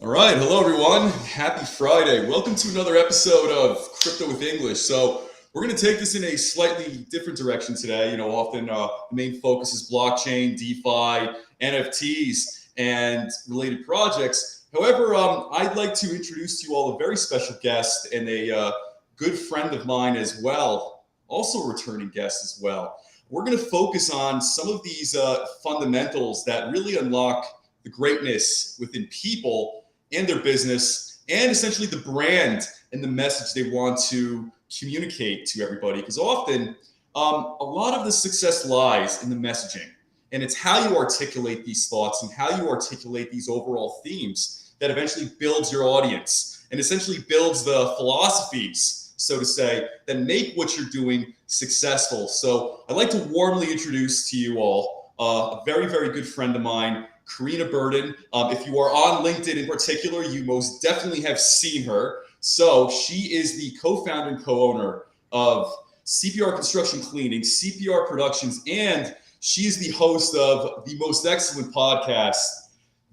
All right, hello everyone. Happy Friday. Welcome to another episode of Crypto with English. So we're going to take this in a slightly different direction today. Often the main focus is blockchain, DeFi, NFTs, and related projects. However, I'd like to introduce to you all a very special guest and a good friend of mine as well, also a returning guest as well. We're going to focus on some of these fundamentals that really unlock the greatness within people and their business, and essentially the brand and the message they want to communicate to everybody. Because often, a lot of the success lies in the messaging, and it's how you articulate these thoughts and how you articulate these overall themes that eventually builds your audience and essentially builds the philosophies, so to say, that make what you're doing successful. So I'd like to warmly introduce to you all a very, very good friend of mine, Corina Burton. If you are on LinkedIn in particular, you most definitely have seen her. So she is the co-founder and co-owner of CPR Construction Cleaning, CPR Productions, and she's the host of the most excellent podcast,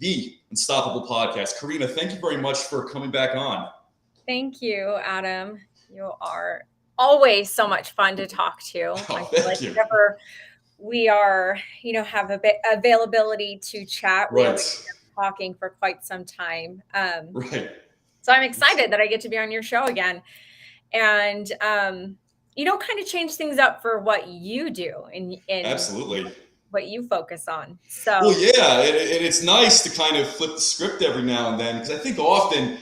The Unstoppable Podcast. Corina, thank you very much for coming back on. Thank you, Adam. You are always so much fun to talk to. I feel like whenever we are, have a bit availability to chat, we always end up talking for quite some time. Right. So I'm excited that I get to be on your show again, and kind of change things up for what you do and Absolutely what you focus on. So well, yeah, and it's nice to kind of flip the script every now and then, because I think often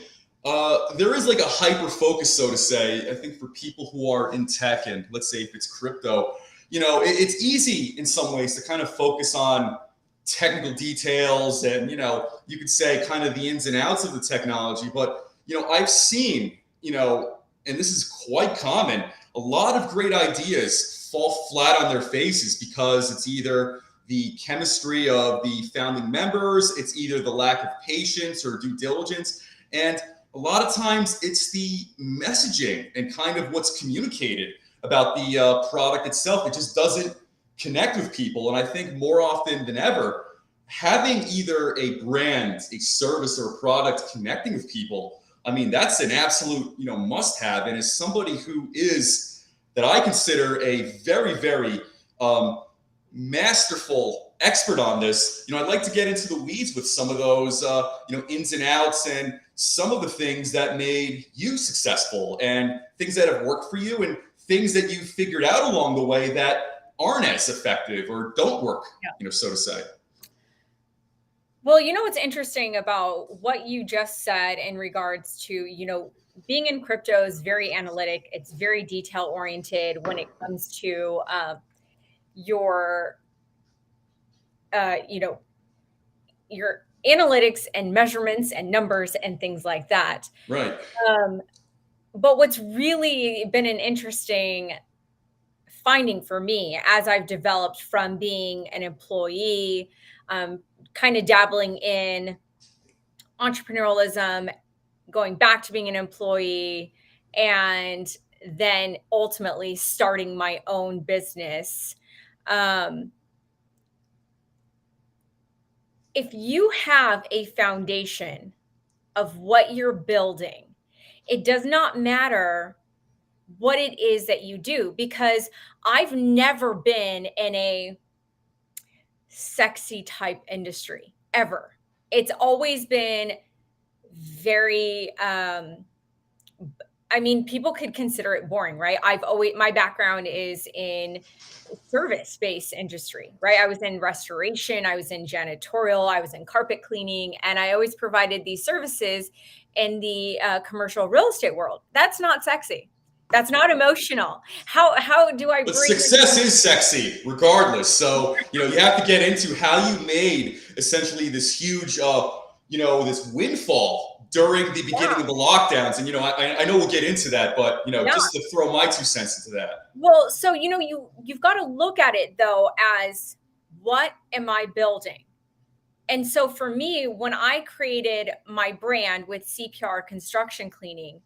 there is like a hyper focus, so to say. I think for people who are in tech, and let's say if it's crypto, it's easy in some ways to kind of focus on technical details and, you could say kind of the ins and outs of the technology. But, I've seen, and this is quite common, a lot of great ideas fall flat on their faces because it's either the chemistry of the founding members, it's either the lack of patience or due diligence. And a lot of times it's the messaging and kind of what's communicated about the product itself. It just doesn't connect with people. And I think more often than ever, having either a brand, a service, or a product connecting with people, I mean, that's an absolute, must have. And as somebody who is, that I consider a very, very masterful expert on this, I'd like to get into the weeds with some of those, ins and outs and some of the things that made you successful and things that have worked for you and things that you figured out along the way that aren't as effective or don't work, so to say. Well, what's interesting about what you just said in regards to, being in crypto is very analytic. It's very detail oriented when it comes to your analytics and measurements and numbers and things like that. Right. But what's really been an interesting finding for me as I've developed from being an employee, kind of dabbling in entrepreneurialism, going back to being an employee, and then ultimately starting my own business. If you have a foundation of what you're building, it does not matter what it is that you do, because I've never been in a sexy type industry ever. It's always been very, people could consider it boring, right? My background is in service-based industry, right? I was in restoration, I was in janitorial, I was in carpet cleaning, and I always provided these services in the commercial real estate world. That's not sexy. That's not emotional. How do I But bring success is sexy regardless. So, you have to get into how you made essentially this huge, this windfall during the beginning of the lockdowns. And, I know we'll get into that, but, just to throw my 2 cents into that. Well, so, you've got to look at it though, as what am I building? And so for me, when I created my brand with CPR Construction Cleaning,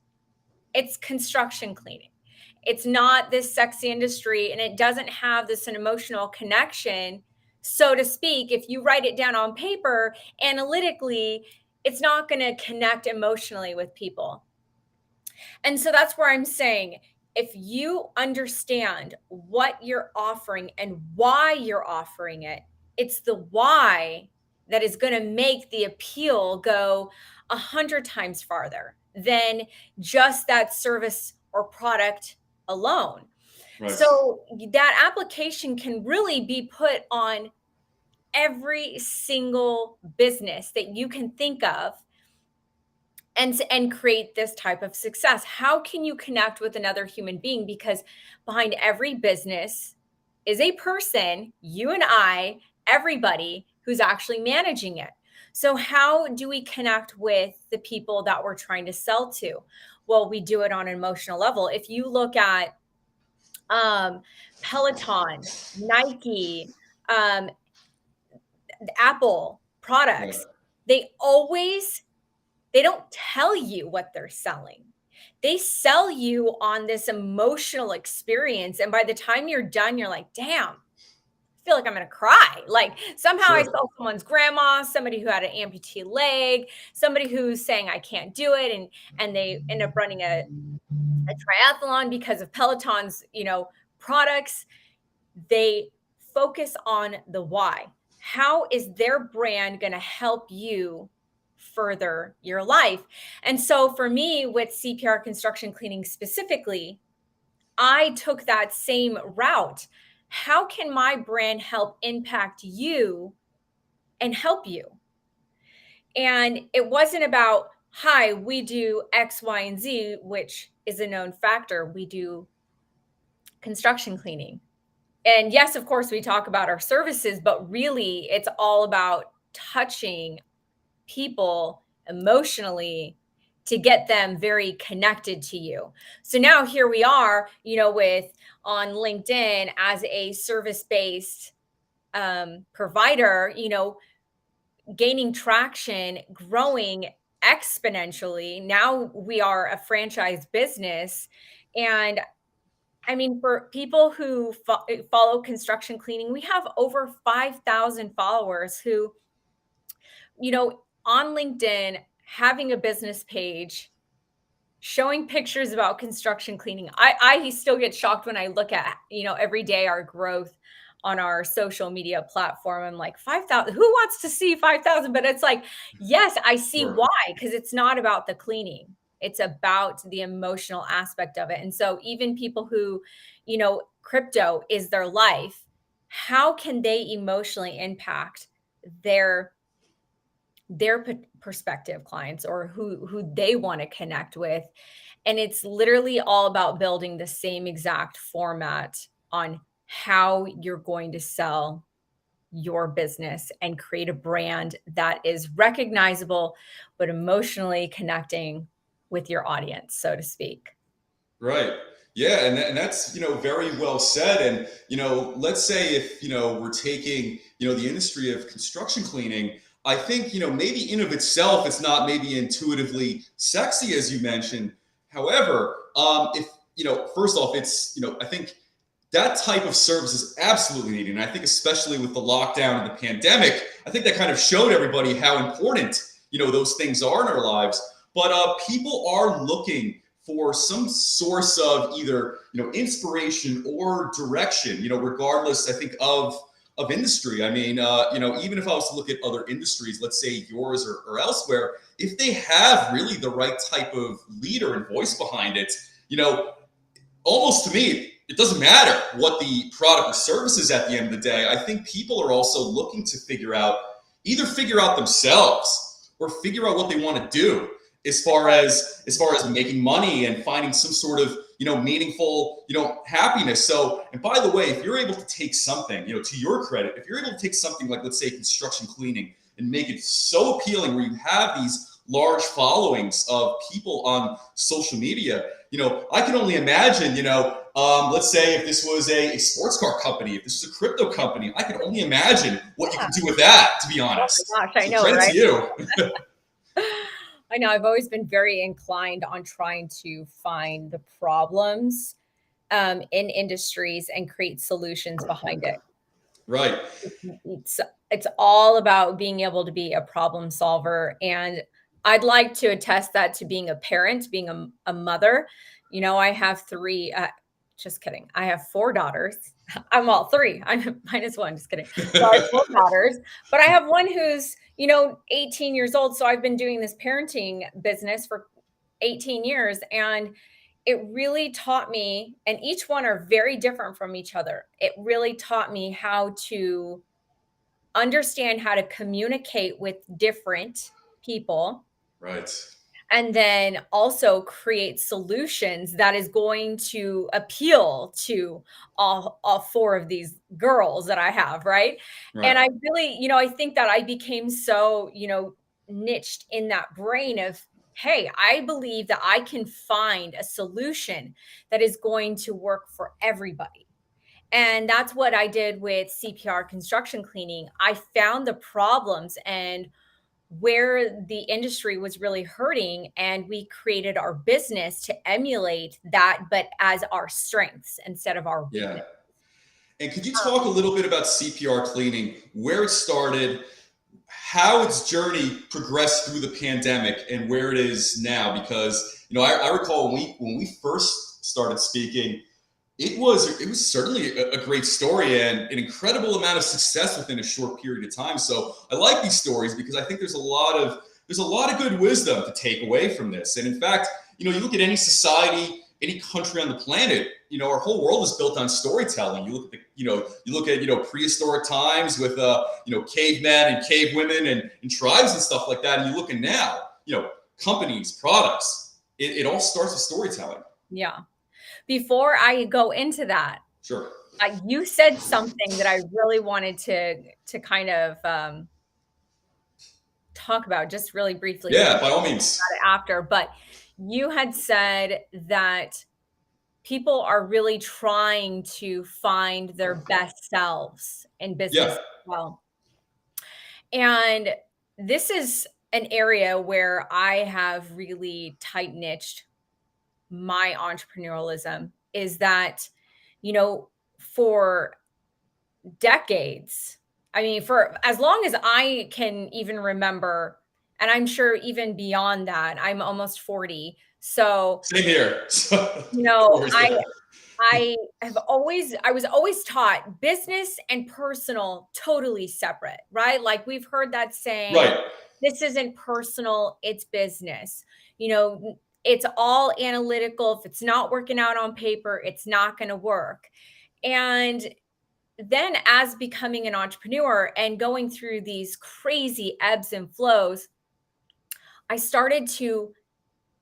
it's construction cleaning. It's not this sexy industry, and it doesn't have this an emotional connection, so to speak. If you write it down on paper, analytically, it's not going to connect emotionally with people. And so that's where I'm saying, if you understand what you're offering and why you're offering it, it's the why that is going to make the appeal go 100 times farther than just that service or product alone. Right. So that application can really be put on every single business that you can think of, and create this type of success. How can you connect with another human being? Because behind every business is a person, you and I, everybody who's actually managing it. So how do we connect with the people that we're trying to sell to? Well, we do it on an emotional level. If you look at um, Peloton, Nike, um, Apple Right. products, they always, they don't tell you what they're selling. They sell you on this emotional experience, and by the time you're done, you're like, "Damn, I feel like I'm gonna cry." Like, somehow I Sure. saw someone's grandma, somebody who had an amputee leg, somebody who's saying, "I can't do it," and they end up running a triathlon because of Peloton's, products. They focus on the why. How is their brand going to help you further your life? And so for me, with CPR construction cleaning specifically, I took that same route. How can my brand help impact you and help you? And it wasn't about, hi, we do X, Y, and Z, which is a known factor. We do construction cleaning. And yes, of course, we talk about our services, but really it's all about touching people emotionally to get them very connected to you. So now here we are, with on LinkedIn as a service-based provider, gaining traction, growing exponentially. Now we are a franchise business. And I mean, for people who follow construction cleaning, we have over 5,000 followers who, on LinkedIn, having a business page, showing pictures about construction cleaning. I still get shocked when I look at, every day our growth on our social media platform. I'm like, 5,000, who wants to see 5,000? But it's like, yes, I see Sure. why, because it's not about the cleaning. It's about the emotional aspect of it. And so even people who, crypto is their life, how can they emotionally impact their perspective clients, or who they want to connect with? And it's literally all about building the same exact format on how you're going to sell your business and create a brand that is recognizable but emotionally connecting with your audience, so to speak. Right. Yeah, and that's very well said. And let's say if we're taking the industry of construction cleaning, I think maybe in of itself it's not maybe intuitively sexy as you mentioned. However, if first off, it's I think that type of service is absolutely needed, and I think especially with the lockdown and the pandemic, I think that kind of showed everybody how important those things are in our lives. But people are looking for some source of either inspiration or direction, regardless, I think, of industry. I mean, even if I was to look at other industries, let's say yours or elsewhere, if they have really the right type of leader and voice behind it, almost to me, it doesn't matter what the product or service is at the end of the day. I think people are also looking to either figure out themselves or figure out what they want to do as far as making money and finding some sort of meaningful happiness. So, and by the way, if you're able to take something, to your credit, if you're able to take something like, let's say, construction cleaning and make it so appealing where you have these large followings of people on social media, I can only imagine, let's say if this was a sports car company, if this was a crypto company, I can only imagine what you Yeah. could do with that, to be Oh honest. my gosh, I So know, credit to right? you. I know, I've always been very inclined on trying to find the problems in industries and create solutions behind it. Right. It's it's all about being able to be a problem solver, and I'd like to attest that to being a parent, being a mother. You know, I have 3, just kidding. I have 4 daughters. I'm all 3. I'm minus 1, just kidding. So I have 4 daughters, but I have one who's, 18 years old, so I've been doing this parenting business for 18 years, and it really taught me, and each one are very different from each other. It really taught me how to understand how to communicate with different people, Right. and then also create solutions that is going to appeal to all 4 of these girls that I have, right? And Right. I really, I think that I became so, niched in that brain of, hey, I believe that I can find a solution that is going to work for everybody. And that's what I did with CPR construction cleaning. I found the problems and where the industry was really hurting, and we created our business to emulate that, but as our strengths instead of our Yeah. weakness. And could you talk a little bit about CPR cleaning, where it started, how its journey progressed through the pandemic, and where it is now? Because I recall when we first started speaking, it was certainly a great story and an incredible amount of success within a short period of time. So I like these stories because I think there's a lot of good wisdom to take away from this. And in fact, you look at any society, any country on the planet, our whole world is built on storytelling. You look at prehistoric times with cavemen and cavewomen and tribes and stuff like that. And you look at now, companies, products, it all starts with storytelling. Yeah. Before I go into that, Sure. you said something that I really wanted to kind of talk about just really briefly. We Yeah, can by talk all about means. it after, but you had said that people are really trying to find their best selves in business Yeah. as well. And this is an area where I have really tight niched my entrepreneurialism is that, for decades, I mean, for as long as I can even remember, and I'm sure even beyond that, I'm almost 40. So, Same here. So, you know, stories I there. I was always taught business and personal totally separate, right? Like we've heard that saying, Right. this isn't personal, it's business. It's all analytical. If it's not working out on paper, it's not going to work. And then as becoming an entrepreneur and going through these crazy ebbs and flows, I started to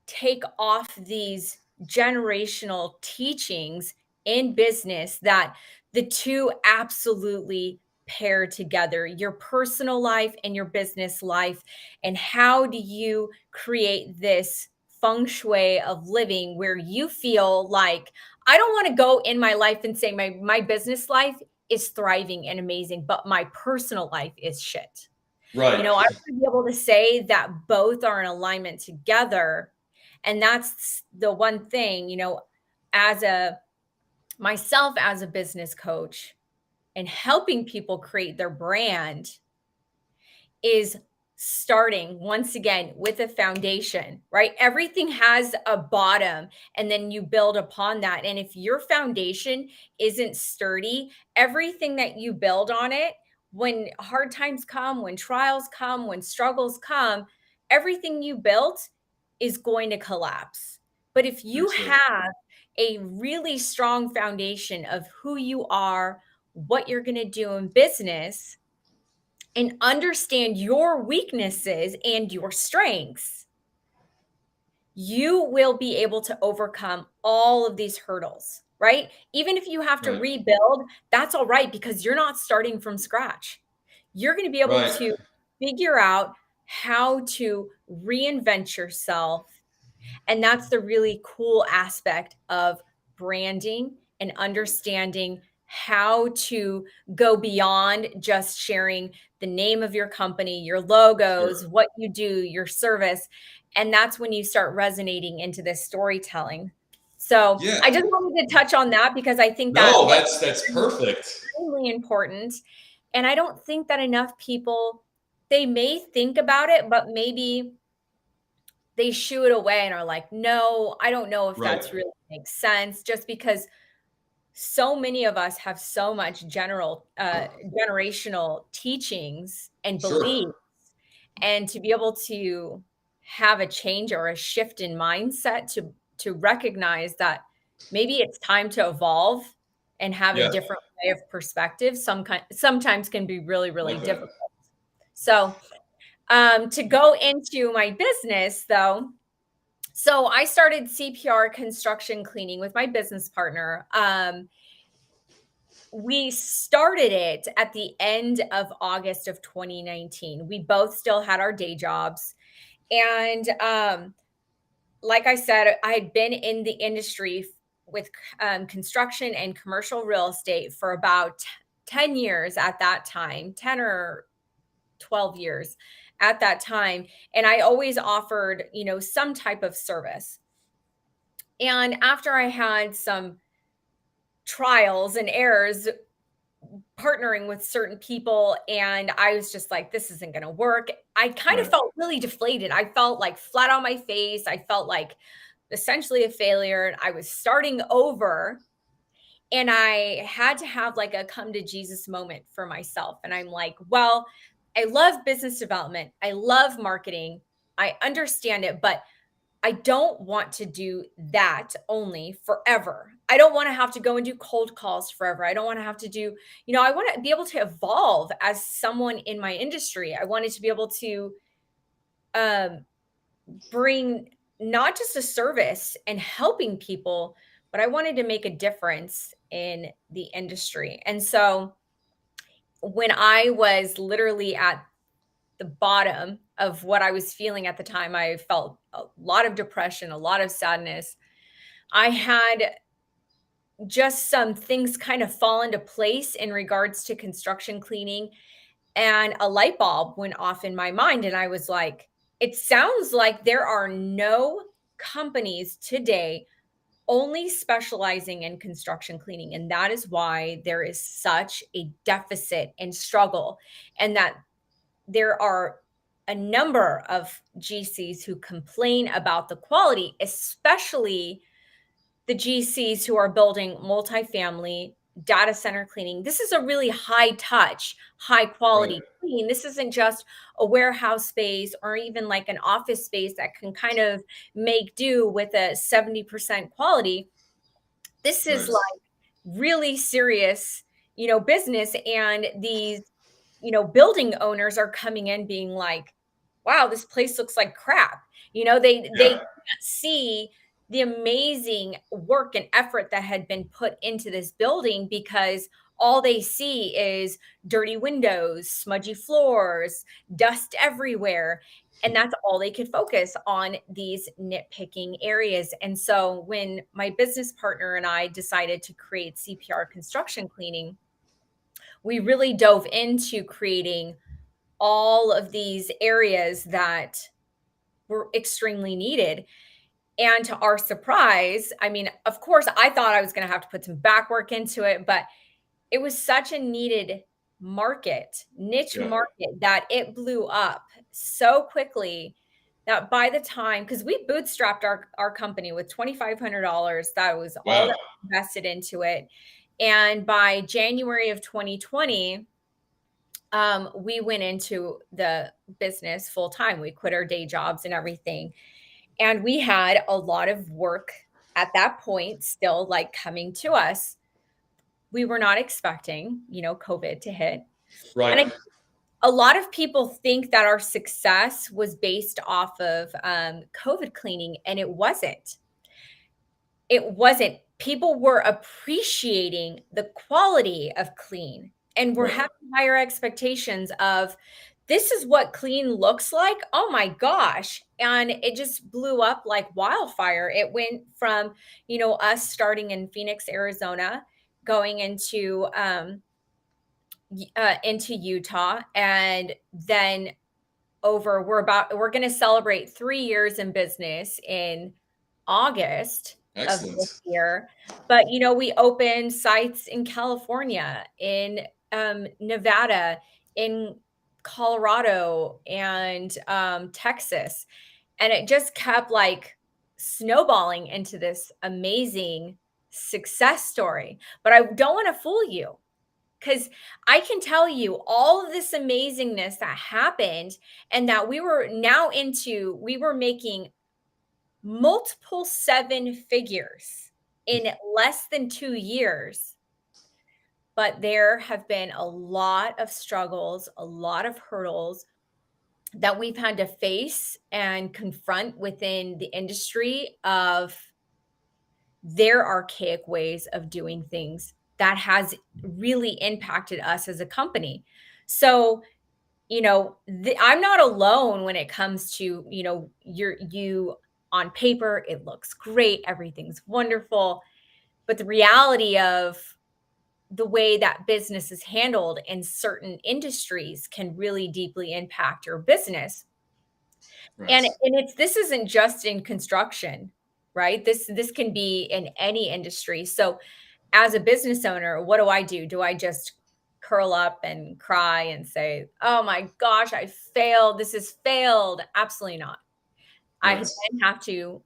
take off these generational teachings in business that the two absolutely pair together, your personal life and your business life. And how do you create this feng shui of living where you feel like I don't want to go in my life and say my business life is thriving and amazing, but my personal life is shit. Right. I want to be able to say that both are in alignment together. And that's the one thing, as a myself as a business coach and helping people create their brand is starting once again with a foundation, right? Everything has a bottom and then you build upon that. And if your foundation isn't sturdy, everything that you build on it, when hard times come, when trials come, when struggles come, everything you built is going to collapse. But if Very you true. have a really strong foundation of who you are, what you're going to do in business, and understand your weaknesses and your strengths, you will be able to overcome all of these hurdles, right? Even if you have to Right. rebuild, that's all right because you're not starting from scratch. You're going to be able Right. to figure out how to reinvent yourself, and that's the really cool aspect of branding and understanding how to go beyond just sharing the name of your company, your logos, Sure. what you do, your service. And that's when you start resonating into this storytelling. So Yeah. I just wanted to touch on that because I think that No, what that's perfect. extremely important. And I don't think that enough people, they may think about it, but maybe they shoo it away and are like, no, I don't know if Right. that's really makes sense, just because so many of us have so much generational teachings and Sure. beliefs, and to be able to have a change or a shift in mindset to recognize that maybe it's time to evolve and have a Yes. different way of perspective, sometimes can be really, really Like that. difficult. So, to go into my business though, so I started CPR construction cleaning with my business partner. We started it at the end of August of 2019. We both still had our day jobs. And like I said, I had been in the industry with construction and commercial real estate for about 10 years at that time, 10 or 12 years at that time. And I always offered, some type of service. And after I had some trials and errors partnering with certain people, and I was just like, this isn't going to work. I kind of Right. felt really deflated. I felt like flat on my face. I felt like essentially a failure. And I was starting over, and I had to have like a come to Jesus moment for myself. And I'm like, well, I love business development. I love marketing. I understand it, but I don't want to do that only forever. I don't want to have to go and do cold calls forever. I don't want to have to do, I want to be able to evolve as someone in my industry. I wanted to be able to um, bring not just a service and helping people, but I wanted to make a difference in the industry. And so when I was literally at the bottom of what I was feeling at the time, I felt a lot of depression, a lot of sadness. I had just some things kind of fall into place in regards to construction cleaning, and a light bulb went off in my mind. And I was like, it sounds like there are no companies today only specializing in construction cleaning. And that is why there is such a deficit and struggle, and that there are a number of GCs who complain about the quality, especially the GCs who are building multifamily data center cleaning. This is a really high touch, high Right. quality clean. This isn't just a warehouse space or even like an office space that can kind of make do with a 70% quality. This is Right. like really serious, business. And these, building owners are coming in being like, wow, this place looks like crap. They Yeah. can't see the amazing work and effort that had been put into this building, because all they see is dirty windows, smudgy floors, dust everywhere. And that's all they could focus on, these nitpicking areas. And so when my business partner and I decided to create CPR construction cleaning, we really dove into creating all of these areas that were extremely needed. And to our surprise, I mean, of course, I thought I was going to have to put some back work into it, but it was such a needed niche Yeah. market, that it blew up so quickly that by the time, because we bootstrapped our company with $2,500, that was all Wow. that we invested into it. And by January of 2020, we went into the business full time. We quit our day jobs and everything. And we had a lot of work at that point still like coming to us. We were not expecting, COVID to hit. And Right. a lot of people think that our success was based off of COVID cleaning, and it wasn't. It wasn't. People were appreciating the quality of clean, and were Right. having higher expectations of, this is what clean looks like. Oh my gosh. And it just blew up like wildfire. It went from, us starting in Phoenix, Arizona, going into Utah, and then we're going to celebrate 3 years in business in August. of Excellent. this year. But, we opened sites in California, in Nevada, in Colorado, and Texas. And it just kept like snowballing into this amazing success story. But I don't want to fool you, because I can tell you all of this amazingness that happened, and that we were making multiple seven figures in less than 2 years. But there have been a lot of struggles, a lot of hurdles that we've had to face and confront within the industry of their archaic ways of doing things that has really impacted us as a company. So, I'm not alone when it comes to, you on paper, it looks great, everything's wonderful. But the reality of the way that business is handled in certain industries can really deeply impact your business. Right. And this isn't just in construction, right? This can be in any industry. So as a business owner, what do I do? Do I just curl up and cry and say, "Oh my gosh, I failed. This has failed"? Absolutely not. I Right. then have to,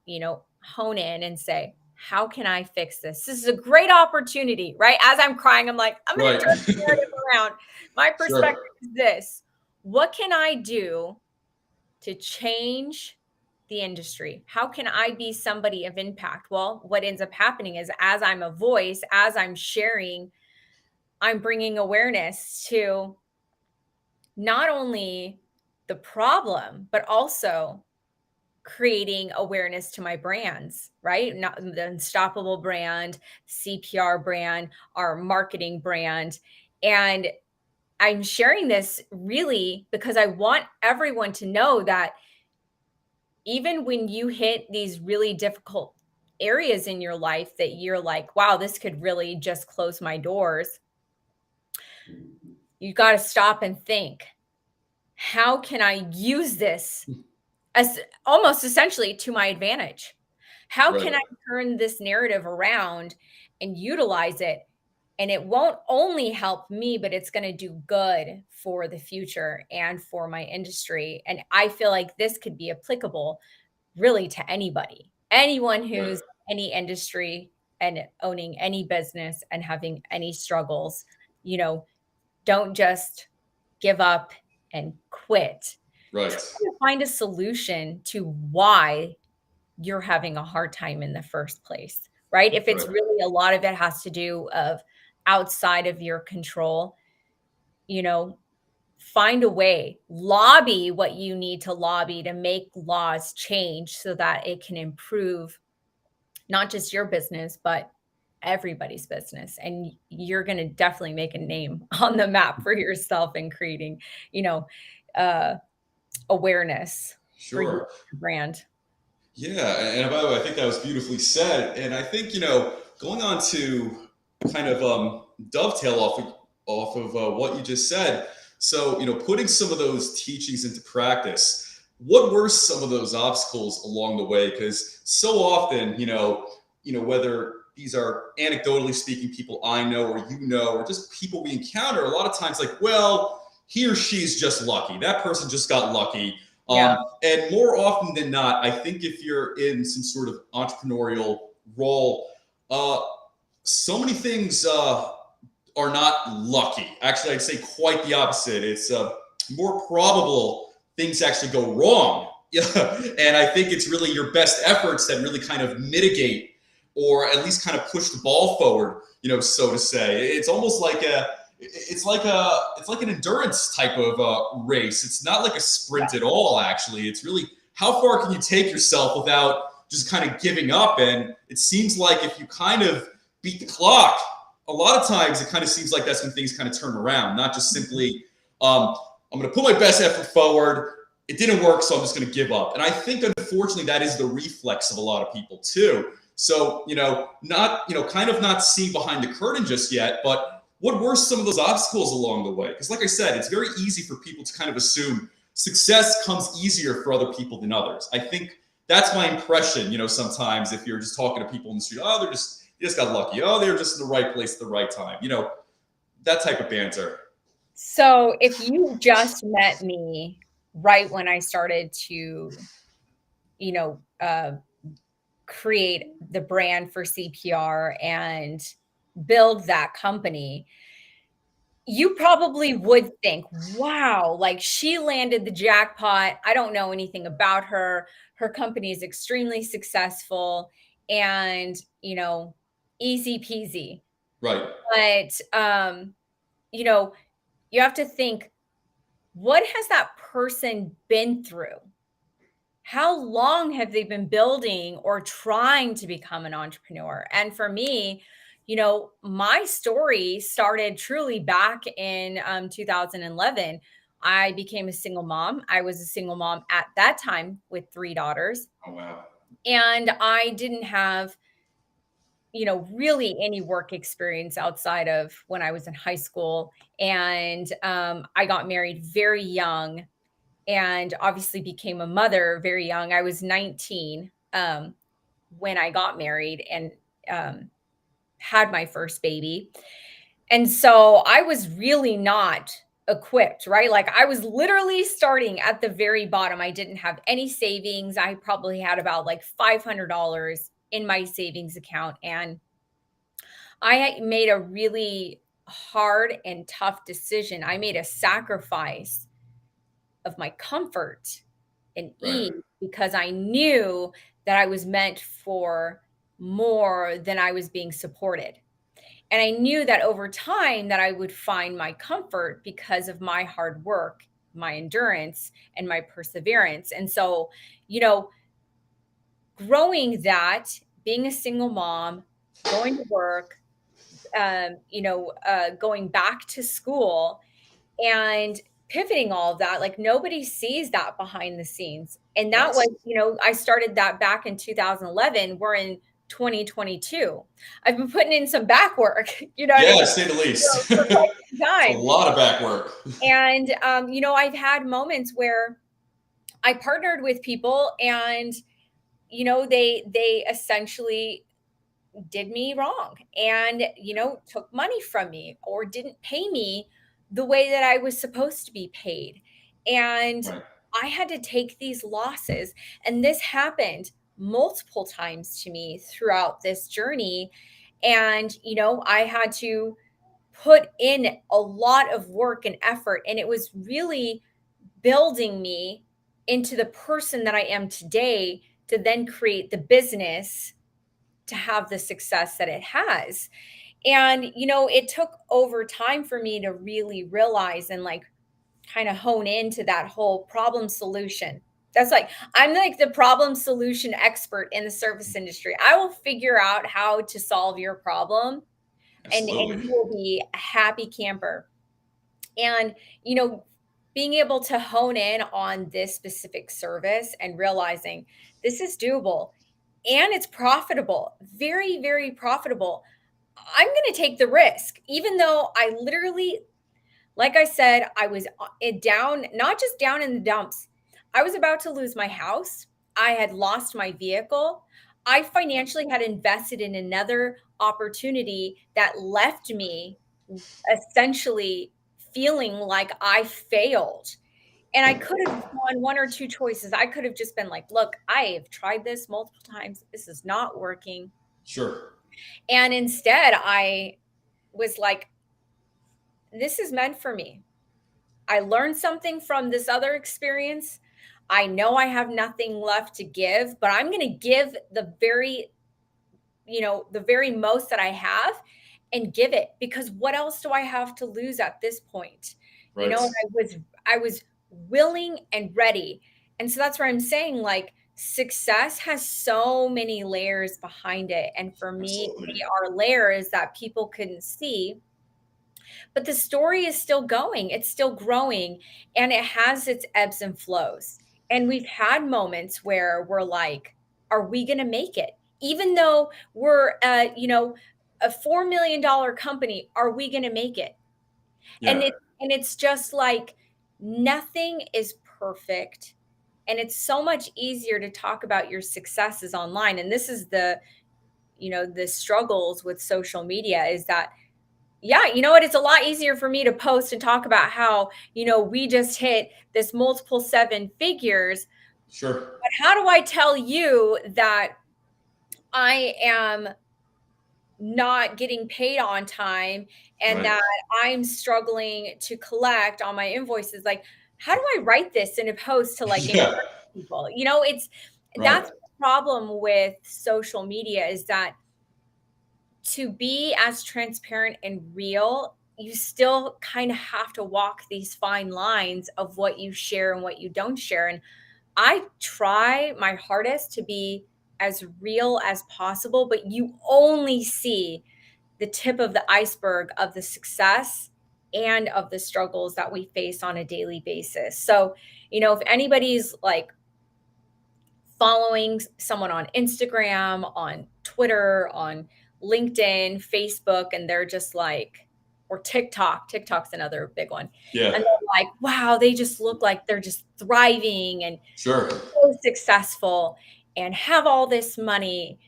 hone in and say, "How can I fix this? This is a great opportunity," right? As I'm crying, I'm like, "I'm going to Right. turn the narrative around. My perspective Sure. is this. What can I do to change the industry? How can I be somebody of impact?" Well, what ends up happening is, as I'm a voice, as I'm sharing, I'm bringing awareness to not only the problem, but also creating awareness to my brands, right? Not the Unstoppable brand, CPR brand, our marketing brand. And I'm sharing this really because I want everyone to know that even when you hit these really difficult areas in your life that you're like, wow, this could really just close my doors, you got to stop and think, how can I use this as almost essentially to my advantage? How can Right. I turn this narrative around and utilize it? And it won't only help me, but it's going to do good for the future and for my industry. And I feel like this could be applicable really to anybody, anyone Right. who's any industry and owning any business and having any struggles. You know, don't just give up and quit. Try Right. to find a solution to why you're having a hard time in the first place, right? If it's Right. really a lot of it has to do of outside of your control, you know, find a way, lobby what you need to lobby to make laws change so that it can improve not just your business, but everybody's business. And you're going to definitely make a name on the map for yourself in creating, you know, uh, awareness for your Sure. brand. Yeah, and by the way, I think that was beautifully said. And I think, going on to kind of dovetail off of what you just said. So, putting some of those teachings into practice, what were some of those obstacles along the way? Because so often, whether these are anecdotally speaking people I know or just people we encounter, a lot of times like, well, he or she's just lucky. That person just got lucky. Yeah. And more often than not, I think if you're in some sort of entrepreneurial role, uh, so many things are not lucky. Actually, I'd say quite the opposite. It's more probable things actually go wrong. Yeah. And I think it's really your best efforts that really kind of mitigate or at least kind of push the ball forward, so to say. It's almost like an endurance type of race. It's not like a sprint at all, actually. It's really how far can you take yourself without just kind of giving up. And it seems like if you kind of beat the clock, a lot of times it kind of seems like that's when things kind of turn around, not just simply I'm going to put my best effort forward. It didn't work, so I'm just going to give up. And I think, unfortunately, that is the reflex of a lot of people too. So, kind of not seeing behind the curtain just yet, but what were some of those obstacles along the way? Because like I said, it's very easy for people to kind of assume success comes easier for other people than others. I think That's my impression. Sometimes if you're just talking to people in the street, oh, they just got lucky. Oh, they're just in the right place at the right time. That type of banter. So if you just met me right when I started to, you know, create the brand for CPR and build that company, you probably would think, wow, like she landed the jackpot. I don't know anything about her. Her company is extremely successful and, easy peasy. Right. But, you know, you have to think, what has that person been through? How long have they been building or trying to become an entrepreneur? And for me, my story started truly back in 2011. I became a single mom. I was a single mom at that time with three daughters. Oh wow. And I didn't have, really any work experience outside of when I was in high school. And I got married very young and obviously became a mother very young. I was 19 when I got married and um, had my first baby. And so I was really not equipped, right? Like I was literally starting at the very bottom. I didn't have any savings. I probably had about like $500 in my savings account. And I made a really hard and tough decision. I made a sacrifice of my comfort and Right. ease because I knew that I was meant for more than I was being supported. And I knew that over time that I would find my comfort because of my hard work, my endurance, and my perseverance. And so, you know, growing that, being a single mom, going to work, going back to school and pivoting all of that, like nobody sees that behind the scenes. And that Right. was, I started that back in 2011. We're in 2022. I've been putting in some back work, you know what I Yeah, mean? to say the least. For quite some It's a time. lot of back work. And, I've had moments where I partnered with people and, they essentially did me wrong and, took money from me or didn't pay me the way that I was supposed to be paid. And Right. I had to take these losses. And this happened multiple times to me throughout this journey. And, I had to put in a lot of work and effort. And it was really building me into the person that I am today to then create the business to have the success that it has. And, it took over time for me to really realize and like kind of hone into that whole problem solution. That's like, I'm like the problem solution expert in the service industry. I will figure out how to solve your problem and Absolutely. you will be a happy camper. And, being able to hone in on this specific service and realizing this is doable and it's profitable, very, very profitable. I'm going to take the risk, even though I literally, like I said, I was down, not just down in the dumps. I was about to lose my house. I had lost my vehicle. I financially had invested in another opportunity that left me essentially feeling like I failed. And I could have gone one or two choices. I could have just been like, look, I have tried this multiple times. This is not working. Sure. And instead, I was like, this is meant for me. I learned something from this other experience. I know I have nothing left to give, but I'm going to give the very most that I have and give it because what else do I have to lose at this point? Right. And I was willing and ready. And so that's where I'm saying like success has so many layers behind it. And for me, Absolutely. they are layers that people couldn't see, but the story is still going, it's still growing, and it has its ebbs and flows. And we've had moments where we're like, are we going to make it? Even though we're, a $4 million company, are we going to make it? And Yeah. it's just like nothing is perfect. And it's so much easier to talk about your successes online. And this is the struggles with social media is that, yeah, you know what? It's a lot easier for me to post and talk about how, we just hit this multiple seven figures. Sure. But how do I tell you that I am not getting paid on time and Right. that I'm struggling to collect on my invoices? Like, how do I write this in a post to like encourage Yeah. people? That's Right. the problem with social media is that to be as transparent and real, you still kind of have to walk these fine lines of what you share and what you don't share. And I try my hardest to be as real as possible, but you only see the tip of the iceberg of the success and of the struggles that we face on a daily basis. So, if anybody's like following someone on Instagram, on Twitter, on LinkedIn, Facebook, and they're just like, or TikTok. TikTok's another big one. Yeah. And they're like, wow, they just look like they're just thriving and Sure. so successful and have all this money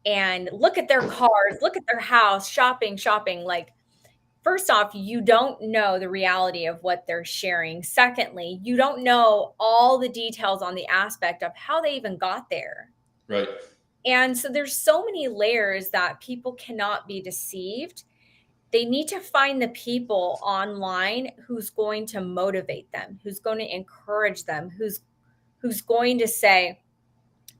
and look at their cars, look at their house, shopping, shopping. Like, first off, you don't know the reality of what they're sharing. Secondly, you don't know all the details on the aspect of how they even got there. Right. And so there's so many layers that people cannot be deceived. They need to find the people online who's going to motivate them, who's going to encourage them, who's going to say,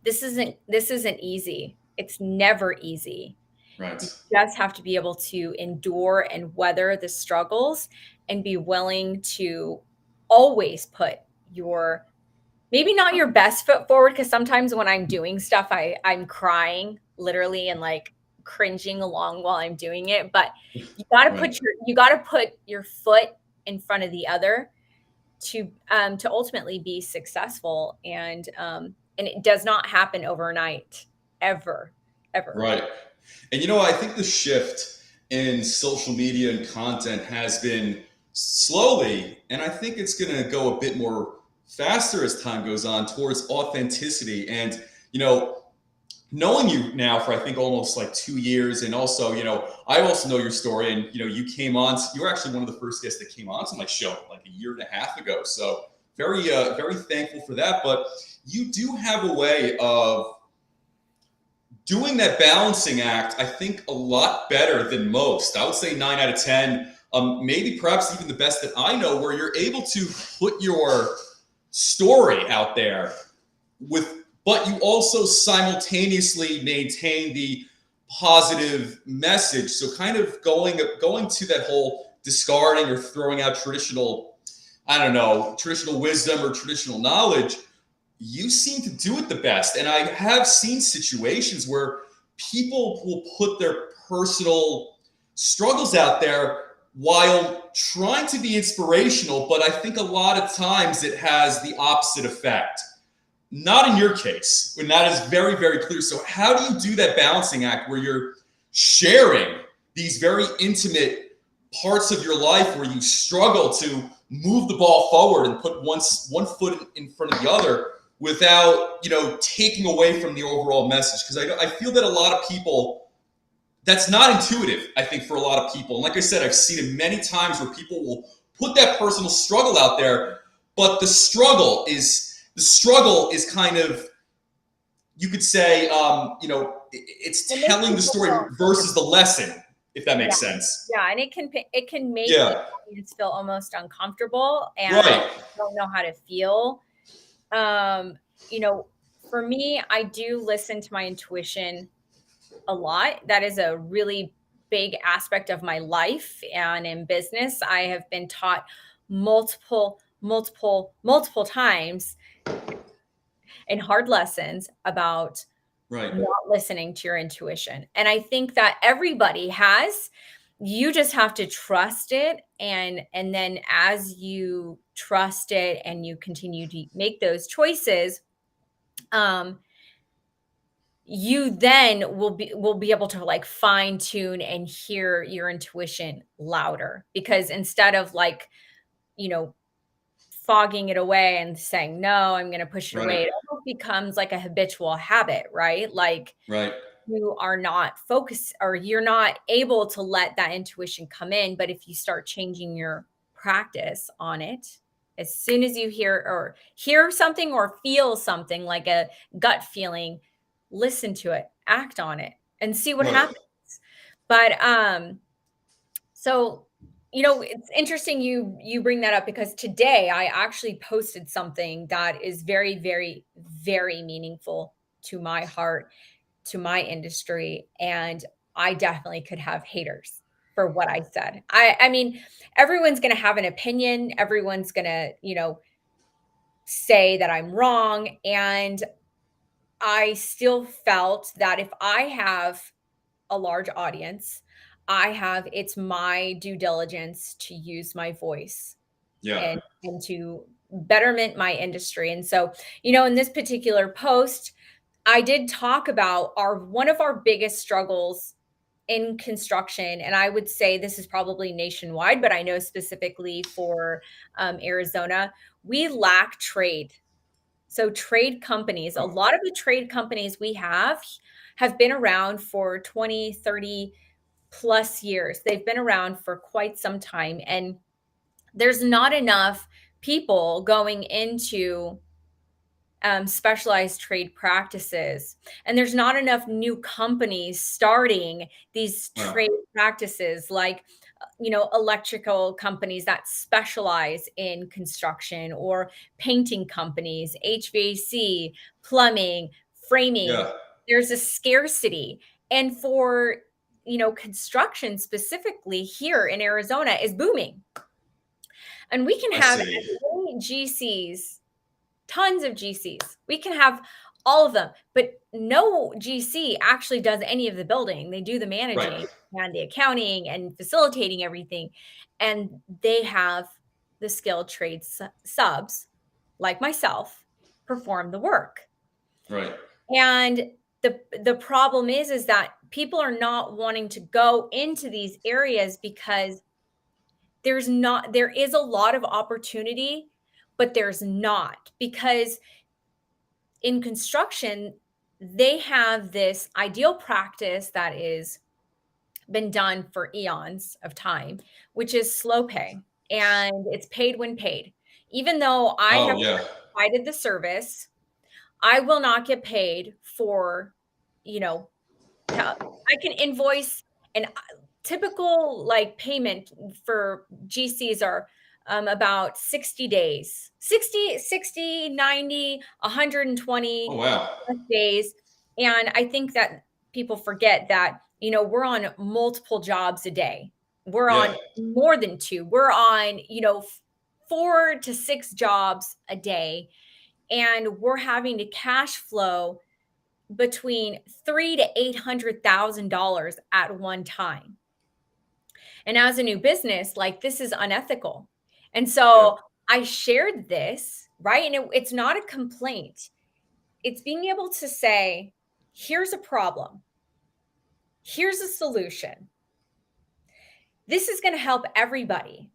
this isn't easy. It's never easy. Right. You just have to be able to endure and weather the struggles and be willing to always put your maybe not your best foot forward, because sometimes when I'm doing stuff, I'm crying literally and like cringing along while I'm doing it. But Right. you gotta put your foot in front of the other to ultimately be successful. And it does not happen overnight, ever, ever. Right. And I think the shift in social media and content has been slowly, and I think it's going to go a bit more faster as time goes on towards authenticity. And, knowing you now for I think almost like 2 years, and also, I also know your story, and you came on. You were actually one of the first guests that came on to my show like a year and a half ago. So very thankful for that. But you do have a way of doing that balancing act, I think, a lot better than most. I would say 9 out of 10, maybe perhaps even the best that I know, where you're able to put your story out there but you also simultaneously maintain the positive message. So kind of going to that whole discarding or throwing out traditional, I don't know, traditional wisdom or traditional knowledge, you seem to do it the best. And I have seen situations where people will put their personal struggles out there while trying to be inspirational, but I think a lot of times it has the opposite effect. Not in your case, when that is very, very clear. So how do you do that balancing act where you're sharing these very intimate parts of your life where you struggle to move the ball forward and put one foot in front of the other without taking away from the overall message? Because I feel that a lot of people, that's not intuitive, I think, for a lot of people. And like I said, I've seen it many times where people will put that personal struggle out there, but the struggle is kind of, you could say, it's It makes telling the story people versus the lesson, if that Yeah. makes sense. Yeah, and it can make the Yeah. audience feel almost uncomfortable and Right. don't know how to feel. Um, you know, for me, I do listen to my intuition a lot. That is a really big aspect of my life and in business. I have been taught multiple times in hard lessons about Right. not listening to your intuition. And I think that everybody has. You just have to trust it, and then as you trust it and you continue to make those choices, um you then will be able to like fine tune and hear your intuition louder, because instead of like, you know fogging it away and saying, no, I'm going to push it away. Right. It almost becomes like a habitual habit, right? Like Right. you are not focused or you're not able to let that intuition come in. But if you start changing your practice on it, as soon as you hear something or feel something like a gut feeling, listen to it, act on it, and see what Right. happens. But so it's interesting you bring that up because today I actually posted something that is very, very, very meaningful to my heart, to my industry, and I definitely could have haters for what I said. I mean, everyone's going to have an opinion, everyone's going to, say that I'm wrong, and I still felt that if I have a large audience, it's my due diligence to use my voice Yeah. and to betterment my industry. And so, in this particular post, I did talk about one of our biggest struggles in construction. And I would say this is probably nationwide, but I know specifically for Arizona, we lack trade. So trade companies, a Oh, lot of the trade companies we have been around for 20, 30 plus years. They've been around for quite some time. And there's not enough people going into specialized trade practices. And there's not enough new companies starting these wow. trade practices like, electrical companies that specialize in construction or painting companies, HVAC, plumbing, framing. Yeah. There's a scarcity. And for, construction specifically here in Arizona is booming. And we can I have as see. many GCs, tons of GCs. We can have all of them, but no GC actually does any of the building. They do the Right. managing and the accounting and facilitating everything. And they have the skilled trade subs like myself perform the work. Right. And the problem is that people are not wanting to go into these areas because there is a lot of opportunity, but there's not, because in construction, they have this ideal practice that is been done for eons of time, which is slow pay. And it's paid when paid. Even though I have Oh, yeah. provided the service, I will not get paid for, you know, I can invoice and typical like payment for GCs are about 60 days, 120 Oh, wow. days. And I think that people forget that, we're on multiple jobs a day. We're Yeah. on more than two. We're on, 4 to 6 jobs a day. And we're having to cash flow between three to $800,000 at one time. And as a new business, like this is unethical. And Yeah. so I shared this, right? And it's not a complaint. It's being able to say, here's a problem. Here's a solution. This is going to help everybody.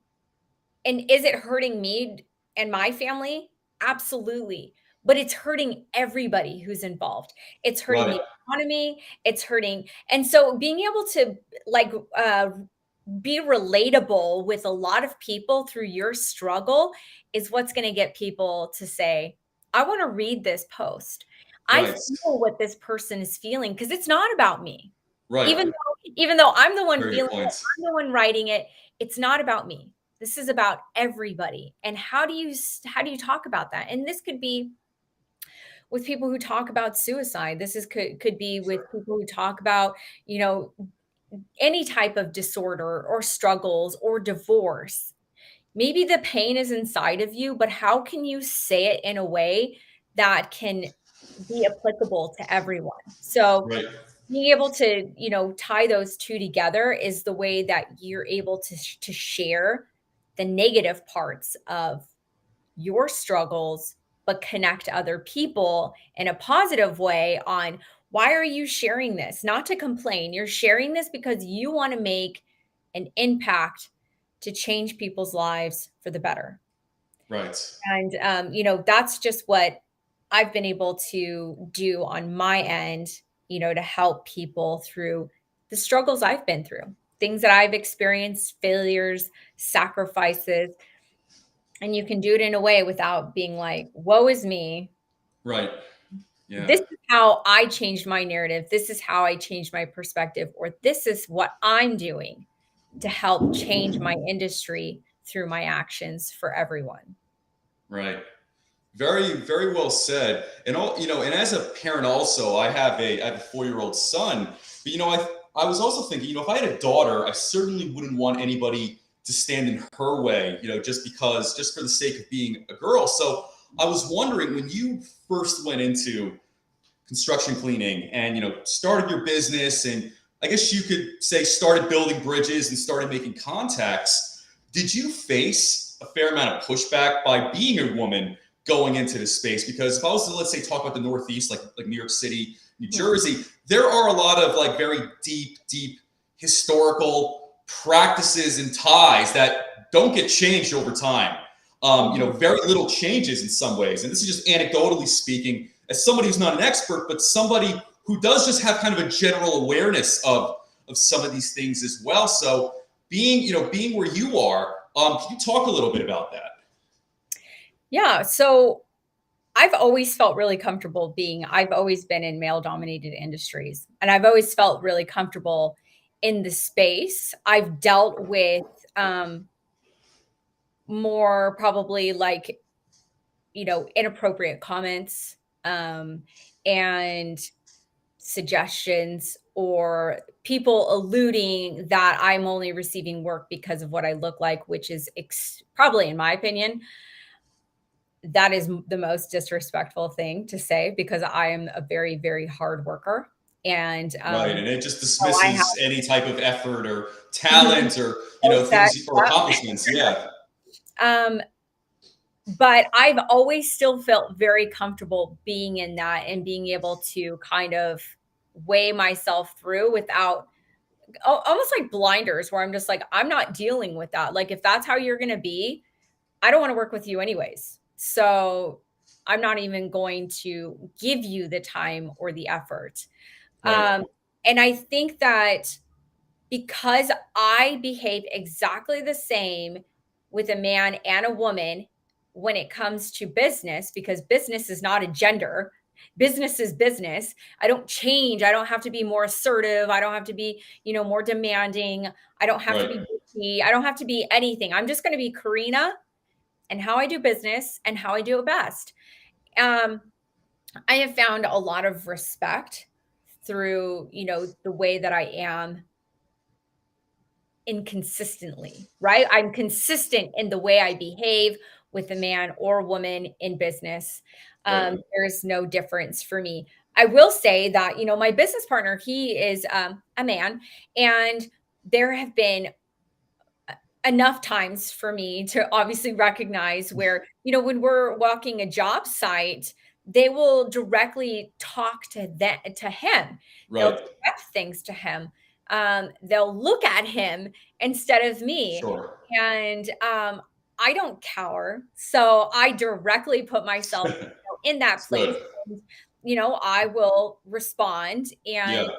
And is it hurting me and my family? Absolutely. But it's hurting everybody who's involved. It's hurting Right. the economy. It's hurting. And so being able to like be relatable with a lot of people through your struggle is what's going to get people to say, I want to read this post. I Right. feel what this person is feeling because it's not about me. Right. Even though I'm the one Very feeling good it, points. I'm the one writing it, it's not about me. This is about everybody. And how do you talk about that? And this could be with people who talk about suicide. This could be with Sure. people who talk about, you know, any type of disorder or struggles or divorce. Maybe the pain is inside of you, but how can you say it in a way that can be applicable to everyone? So Right. being able to, tie those two together is the way that you're able to share the negative parts of your struggles, but connect other people in a positive way on why are you sharing this? Not to complain. You're sharing this because you want to make an impact to change people's lives for the better. Right. And, that's just what I've been able to do on my end, to help people through the struggles I've been through, things that I've experienced, failures, sacrifices. And you can do it in a way without being like, woe is me. Right. Yeah. This is how I changed my narrative. This is how I changed my perspective, or this is what I'm doing to help change my industry through my actions for everyone. Right. Very, very well said. And and as a parent also, I have a 4-year-old son. But I was also thinking, if I had a daughter, I certainly wouldn't want anybody to stand in her way, just for the sake of being a girl. So I was wondering, when you first went into construction cleaning and started your business, and I guess you could say started building bridges and started making contacts, did you face a fair amount of pushback by being a woman going into this space? Because if I was to, let's say, talk about the Northeast, like New York City, New Mhm. Jersey, there are a lot of like very deep historical practices and ties that don't get changed over time. Mhm. Very little changes in some ways. And this is just anecdotally speaking, as somebody who's not an expert, but somebody who does just have kind of a general awareness of some of these things as well. So being where you are, can you talk a little bit about that? Yeah. So I've always felt really comfortable I've always been in male dominated industries, and I've always felt really comfortable in the space. I've dealt with more probably like, inappropriate comments, and suggestions, or people alluding that I'm only receiving work because of what I look like, which is probably, in my opinion, that is the most disrespectful thing to say, because I am a very, very hard worker. And Right. And it just so I have dismisses any type of effort or Mhm. talent or, Skill set, things or accomplishments. Yeah. um, but I've always still felt very comfortable being in that and being able to kind of weigh myself through without almost like blinders, where I'm just like, I'm not dealing with that. Like, if that's how you're going to be, I don't want to work with you anyways. So I'm not even going to give you the time or the effort. Right. Um, and I think that because I behave exactly the same with a man and a woman when it comes to business, because business is not a gender. Business is business. I don't change. I don't have to be more assertive. I don't have to be, more demanding. I don't have to Right. be bitchy. I don't have to be anything. I'm just going to be Corina and how I do business and how I do it best. Um, I have found a lot of respect through, the way that I am inconsistently, right? I'm consistent in the way I behave with a man or woman in business. Right. There's no difference for me. I will say that, my business partner, he is a man, and there have been enough times for me to obviously recognize where, when we're walking a job site, they will directly talk to him. They'll Right. direct things to him. They'll look at him instead of me. Sure. And I don't cower. So I directly put myself in that It's place. good. And, I will respond, Yeah. and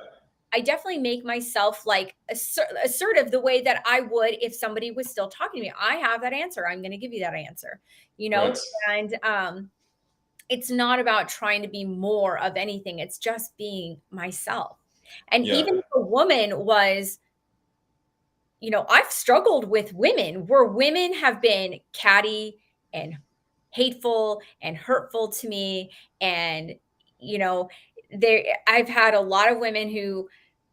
I definitely make myself like assertive the way that I would if somebody was still talking to me. I have that answer. I'm going to give you that answer, you know? Right. And it's not about trying to be more of anything. It's just being myself. And Yeah. even if a woman was, I've struggled with women where women have been catty and hateful and hurtful to me. And, you know, I've had a lot of women who,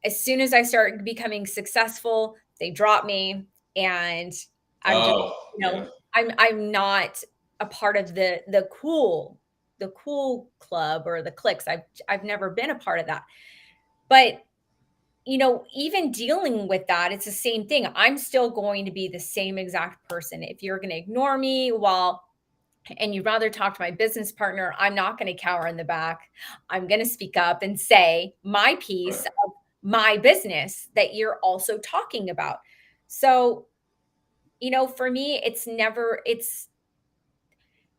as soon as I start becoming successful, they drop me. And I'm just, Oh, yeah. I'm not a part of the cool club or the cliques. I've never been a part of that. But even dealing with that, it's the same thing. I'm still going to be the same exact person. If you're going to ignore me and you'd rather talk to my business partner, I'm not going to cower in the back. I'm going to speak up and say my piece Right. of my business that you're also talking about. So, for me,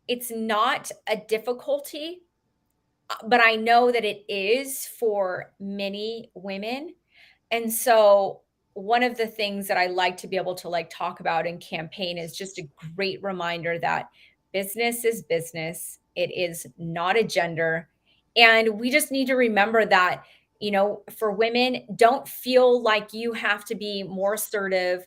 it's not a difficulty, but I know that it is for many women. And so one of the things that I like to be able to like talk about in campaign is just a great reminder that business is business. It is not a gender. And we just need to remember that, for women, don't feel like you have to be more assertive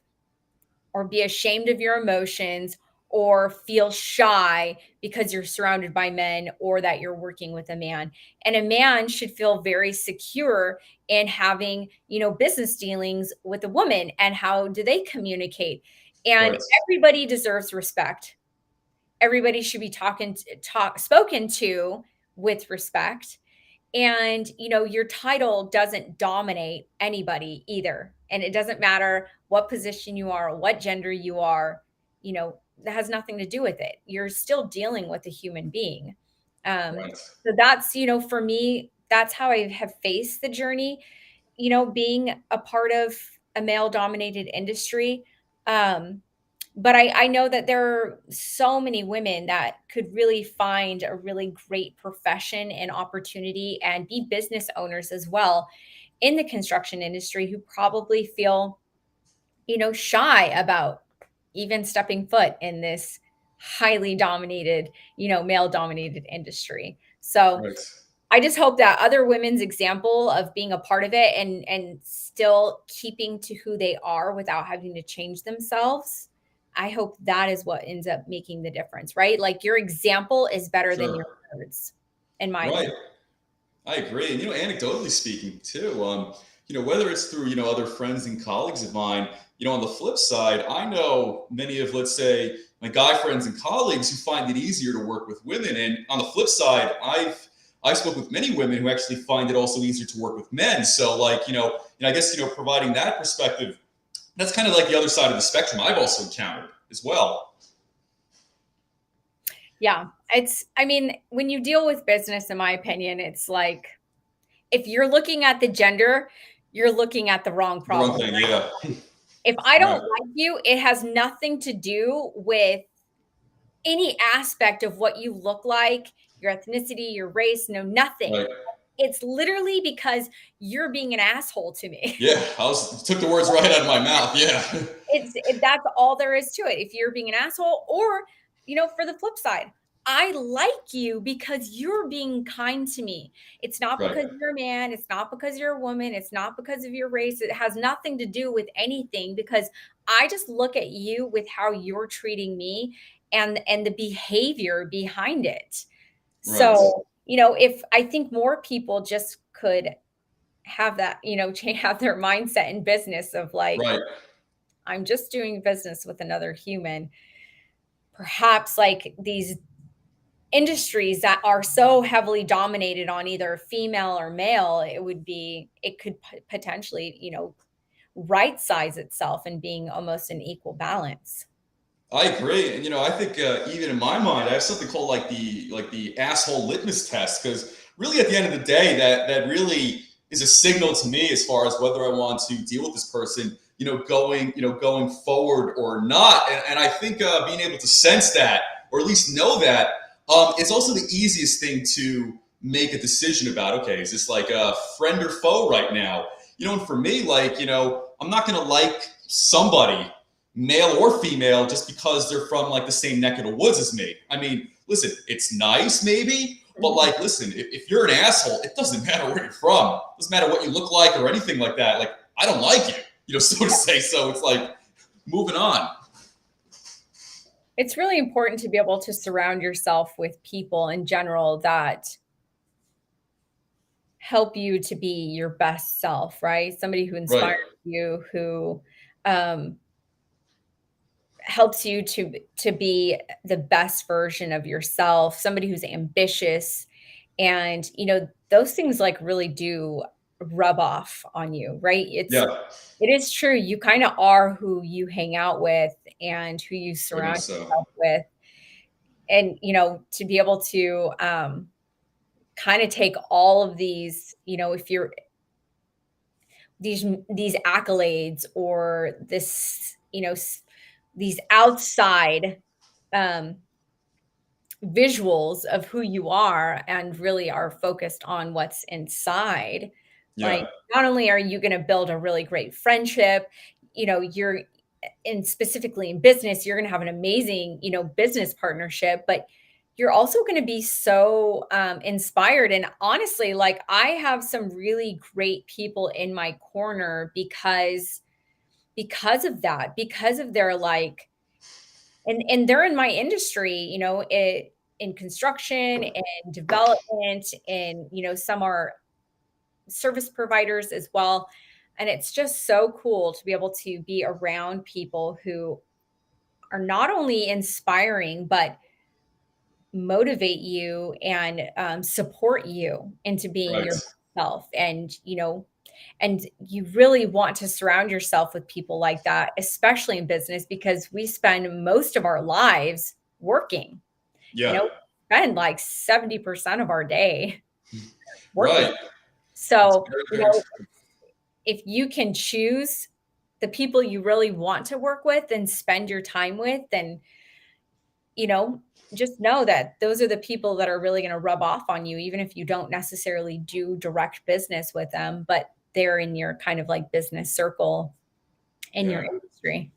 or be ashamed of your emotions or feel shy because you're surrounded by men or that you're working with a man. And a man should feel very secure in having, business dealings with a woman, and how do they communicate? And Right. everybody deserves respect. Everybody should be spoken to with respect. And, your title doesn't dominate anybody either. And it doesn't matter what position you are, what gender you are, that has nothing to do with it. You're still dealing with a human being. Um, Right. so that's, for me, that's how I have faced the journey, being a part of a male dominated industry. But I know that there are so many women that could really find a really great profession and opportunity and be business owners as well in the construction industry, who probably feel, shy about even stepping foot in this highly dominated, male dominated industry. So Right. I just hope that other women's example of being a part of it and still keeping to who they are without having to change themselves. I hope that is what ends up making the difference, right? Like your example is better than your Sure. words, in my Right. opinion. I agree. And, anecdotally speaking too, whether it's through, other friends and colleagues of mine, on the flip side, I know many of, let's say, my guy friends and colleagues who find it easier to work with women. And on the flip side, I spoke with many women who actually find it also easier to work with men. So like, and I guess, providing that perspective, that's kind of like the other side of the spectrum I've also encountered as well. Yeah. I mean, when you deal with business, in my opinion, it's like if you're looking at the gender, you're looking at the wrong The wrong problem. thing. Yeah. If I Right. don't like you, it has nothing to do with any aspect of what you look like, your ethnicity, your race, no, nothing. Right. It's literally because you're being an asshole to me. Yeah. Took the words right out of my mouth. Yeah. That's all there is to it. If you're being an asshole, or, for the flip side, I like you because you're being kind to me. It's not Right. because you're a man. It's not because you're a woman. It's not because of your race. It has nothing to do with anything, because I just look at you with how you're treating me and the behavior behind it. Right. So, if I think more people just could have that, have their mindset in business of like, Right. I'm just doing business with another human. Perhaps like these industries that are so heavily dominated on either female or male, it could potentially, right size itself and being almost an equal balance. I agree, and I think even in my mind, I have something called like the asshole litmus test, because really at the end of the day, that really is a signal to me as far as whether I want to deal with this person, going forward or not. And I think being able to sense that, or at least know that, it's also the easiest thing to make a decision about. Okay, is this like a friend or foe right now? And for me, like I'm not going to like somebody, male or female, just because they're from like the same neck of the woods as me. I mean, listen, it's nice maybe, but Mhm. like, listen, if you're an asshole, it doesn't matter where you're from. It doesn't matter what you look like or anything like that. Like, I don't like you, so to say. So it's like moving on. It's really important to be able to surround yourself with people in general that help you to be your best self, right? Somebody who Right. inspires you, who um, helps you to be the best version of yourself, somebody who's ambitious, and those things like really do rub off on you, right? Yeah. It is true. You kind of are who you hang out with and who you Very surround much so. yourself with. And to be able to kind of take all of these, if you're these accolades or this, these outside um visuals of who you are and really are focused on what's inside, like, Yeah. not only are you gonna build a really great friendship, you're and specifically in business, you're gonna have an amazing, business partnership, but you're also gonna be so, inspired, and honestly, like, I have some really great people in my corner because of that, because of their, like, and they're in my industry, in construction and development, and, some are service providers as well, and it's just so cool to be able to be around people who are not only inspiring, but motivate you and, support you into being Right. yourself, and you really want to surround yourself with people like that, especially in business, because we spend most of our lives working. Yeah. Spend like 70% of our day working. Right. It's So, very, very true. if you can choose the people you really want to work with and spend your time with, then, you know, just know that those are the people that are really going to rub off on you, even if you don't necessarily do direct business with them, but they're in your kind of like business circle in your Yeah. industry.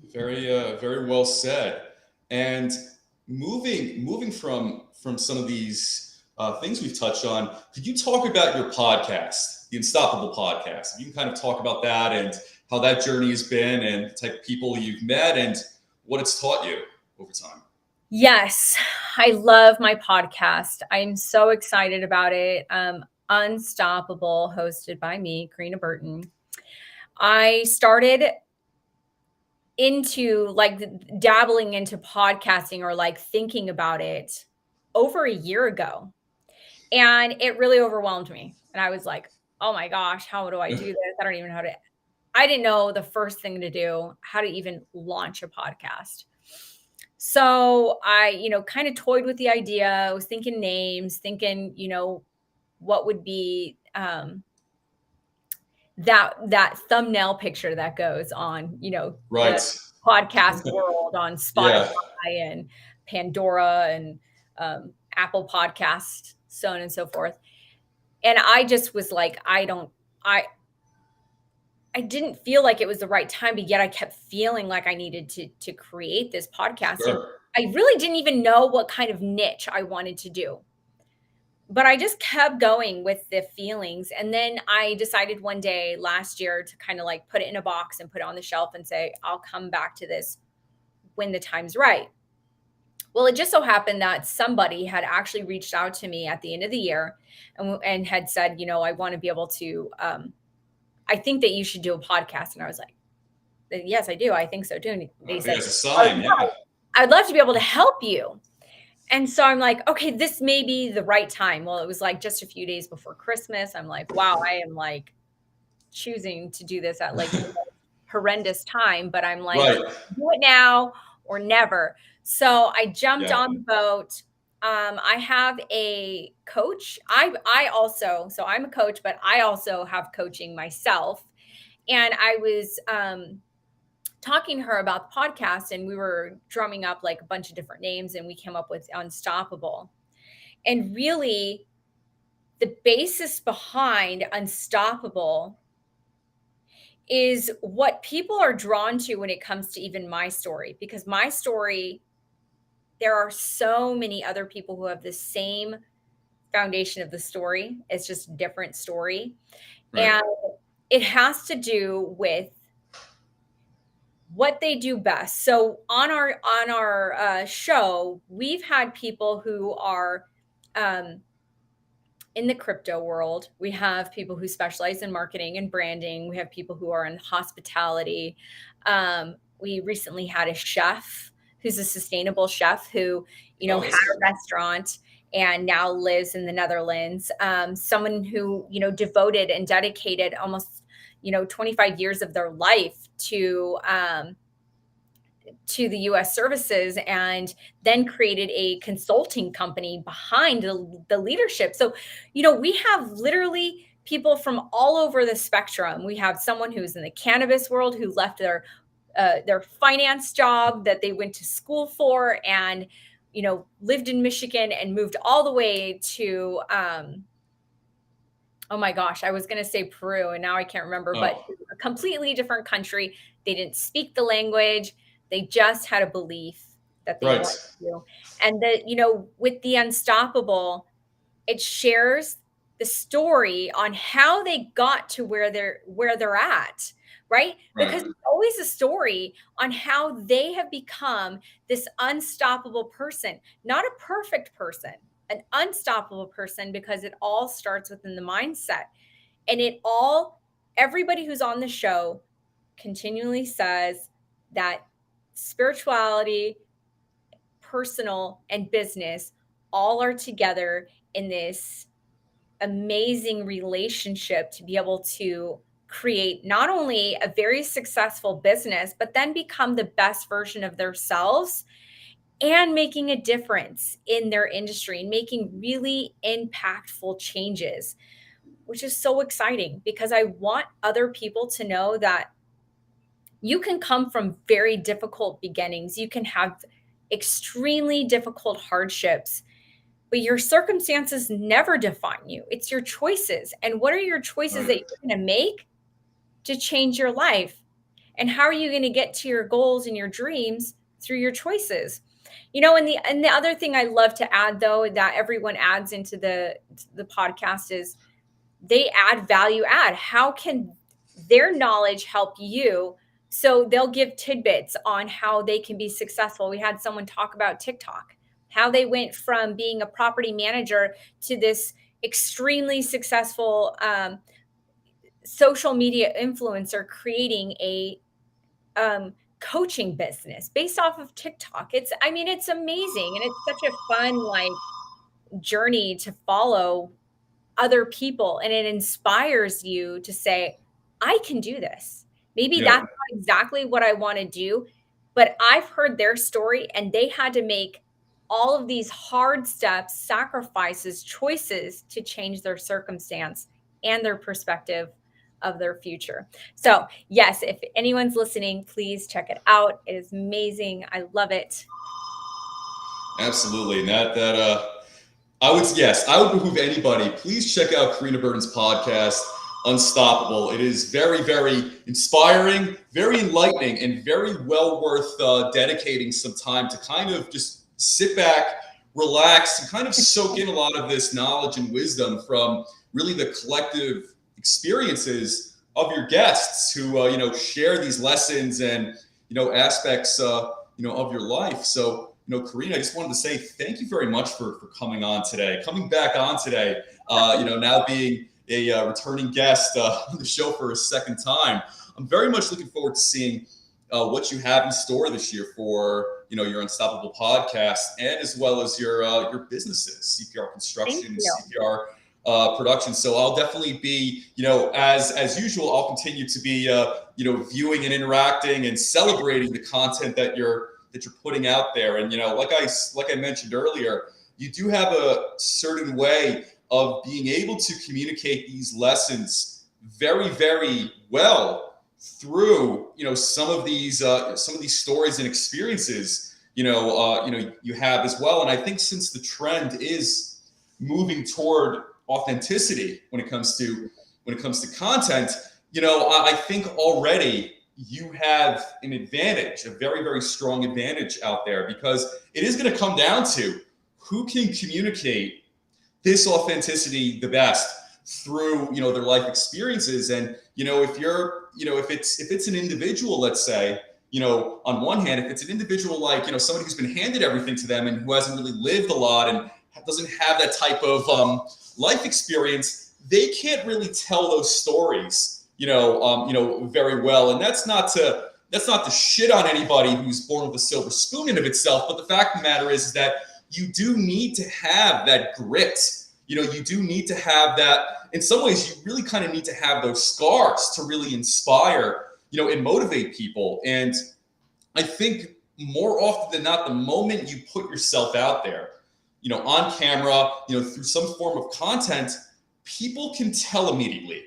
Very well said. And moving from some of these things we've touched on, could you talk about your podcast, the Unstoppable podcast? If you can kind of talk about that and how that journey has been, and the type of people you've met, and what it's taught you over time. Yes, I love my podcast. I'm so excited about it. Unstoppable, hosted by me, Corina Burton. I started into like dabbling into podcasting or like thinking about it over a year ago. And it really overwhelmed me. And I was like, oh my gosh, how do I do this? I don't even know how to, I didn't know the first thing to do, how to even launch a podcast. So I, kind of toyed with the idea. I was thinking names, thinking, what would be that thumbnail picture that goes on, the Right. podcast world on Spotify Yeah. and Pandora and Apple Podcast, so on and so forth. And I just was like, I didn't feel like it was the right time, but yet I kept feeling like I needed to create this podcast. And Sure. I really didn't even know what kind of niche I wanted to do. But I just kept going with the feelings. And then I decided one day last year to kind of like put it in a box and put it on the shelf and say, I'll come back to this when the time's right. Well, it just so happened that somebody had actually reached out to me at the end of the year and had said, I want to be able to, I think that you should do a podcast. And I was like, yes, I do. I think so too. And I they think said, that's a sign. Yeah. I'd love to be able to help you. And so I'm like, okay, this may be the right time. Well, it was like just a few days before Christmas. I'm like, wow, I am like choosing to do this at like the most horrendous time, but I'm like, Right. do it now or never. So I jumped Yeah. on the boat. I have a coach. I also, so I'm a coach, but I also have coaching myself. And I was talking to her about the podcast, and we were drumming up like a bunch of different names, and we came up with Unstoppable. And really, the basis behind Unstoppable is what people are drawn to when it comes to even my story, because my story, there are so many other people who have the same foundation of the story. It's just a different story. Right. And it has to do with what they do best. So on our show, we've had people who are in the crypto world. We have people who specialize in marketing and branding. We have people who are in hospitality. We recently had a chef who's a sustainable chef who, Oh, had that's a good. restaurant and now lives in the Netherlands. Someone who, devoted and dedicated almost, 25 years of their life to the US services, and then created a consulting company behind the leadership. So, we have literally people from all over the spectrum. We have someone who's in the cannabis world who left their finance job that they went to school for and lived in Michigan and moved all the way to, oh my gosh, I was going to say Peru and now I can't remember, but Oh, a completely different country. They didn't speak the language. They just had a belief that they right, wanted to. And with the Unstoppable, it shares the story on how they got to where they're at, right? Because right, it's always a story on how they have become this unstoppable person, not a perfect person, an unstoppable person, because it all starts within the mindset. And everybody who's on the show continually says that spirituality, personal, and business all are together in this amazing relationship to be able to create not only a very successful business, but then become the best version of themselves and making a difference in their industry and making really impactful changes, which is so exciting because I want other people to know that you can come from very difficult beginnings. You can have extremely difficult hardships, but your circumstances never define you. It's your choices. And what are your choices that right. you're going to make to change your life? And how are you going to get to your goals and your dreams through your choices? And the other thing I love to add, though, that everyone adds into the podcast is they add value add. How can their knowledge help you? So they'll give tidbits on how they can be successful. We had someone talk about TikTok, how they went from being a property manager to this extremely successful social media influencer creating a coaching business based off of TikTok. It's amazing. And it's such a fun, like, journey to follow other people, and it inspires you to say, I can do this. Maybe Yeah. that's not exactly what I want to do, but I've heard their story and they had to make all of these hard steps, sacrifices, choices to change their circumstance and their perspective of their future. So, yes, if anyone's listening, please check it out. It is amazing. I love it. Absolutely. And I would behoove anybody. Please check out Corina Burton's podcast, Unstoppable. It is very, very inspiring, very enlightening, and very well worth dedicating some time to kind of just sit back, relax, and kind of soak in a lot of this knowledge and wisdom from really the collective experiences of your guests who share these lessons and aspects of your life. So Corina, I just wanted to say thank you very much for coming on today, coming back on today. Now being a returning guest on the show for a second time. I'm very much looking forward to seeing what you have in store this year for your Unstoppable podcast, and as well as your businesses, CPR Thank construction, you. CPR production. So I'll definitely be, as usual, I'll continue to be, viewing and interacting and celebrating the content that you're putting out there. And like I mentioned earlier, you do have a certain way of being able to communicate these lessons very, very well through some of these stories and experiences you have as well. And I think since the trend is moving toward authenticity when it comes to content, I think already you have an advantage, a very, very strong advantage out there, because it is going to come down to who can communicate this authenticity the best through their life experiences. And if it's an individual, let's say, on one hand, if it's an individual like somebody who's been handed everything to them and who hasn't really lived a lot and doesn't have that type of life experience, they can't really tell those stories very well. And that's not to shit on anybody who's born with a silver spoon in of itself. But the fact of the matter is that you do need to have that grit. You do need to have that. In some ways, you really kind of need to have those scars to really inspire, and motivate people. And I think more often than not, the moment you put yourself out there, on camera, through some form of content, people can tell immediately.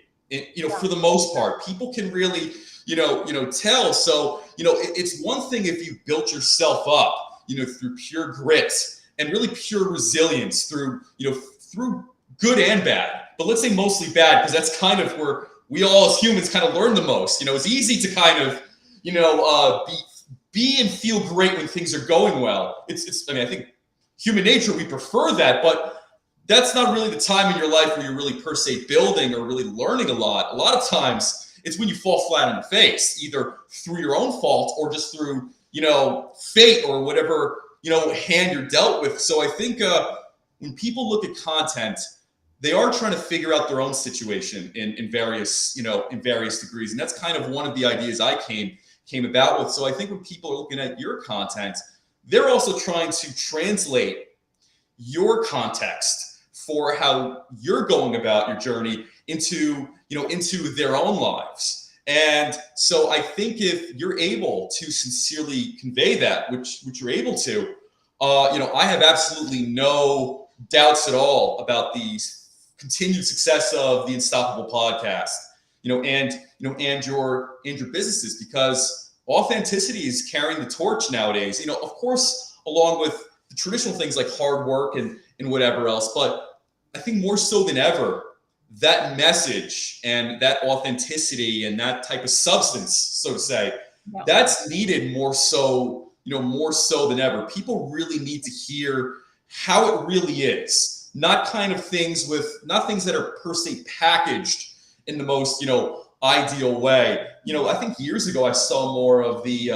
For the most part, people can really, tell. So, it's one thing if you built yourself up, through pure grit and really pure resilience through good and bad. But let's say mostly bad, because that's kind of where we all as humans kind of learn the most. It's easy to kind of, be and feel great when things are going well. I think human nature, we prefer that, but that's not really the time in your life where you're really per se building or really learning a lot. A lot of times it's when you fall flat on your face, either through your own fault or just through, fate or whatever, hand you're dealt with. So I think when people look at content, they are trying to figure out their own situation in various degrees. And that's kind of one of the ideas I came about with. So I think when people are looking at your content, they're also trying to translate your context for how you're going about your journey into their own lives. And so I think if you're able to sincerely convey that, which you're able to, I have absolutely no doubts at all about the continued success of the Unstoppable podcast, and your businesses, because authenticity is carrying the torch nowadays, of course, along with the traditional things like hard work and whatever else. But I think more so than ever, that message and that authenticity and that type of substance, so to say, that's needed more so than ever. People really need to hear how it really is, not things that are per se packaged in the most, ideal way. I think years ago I saw more of the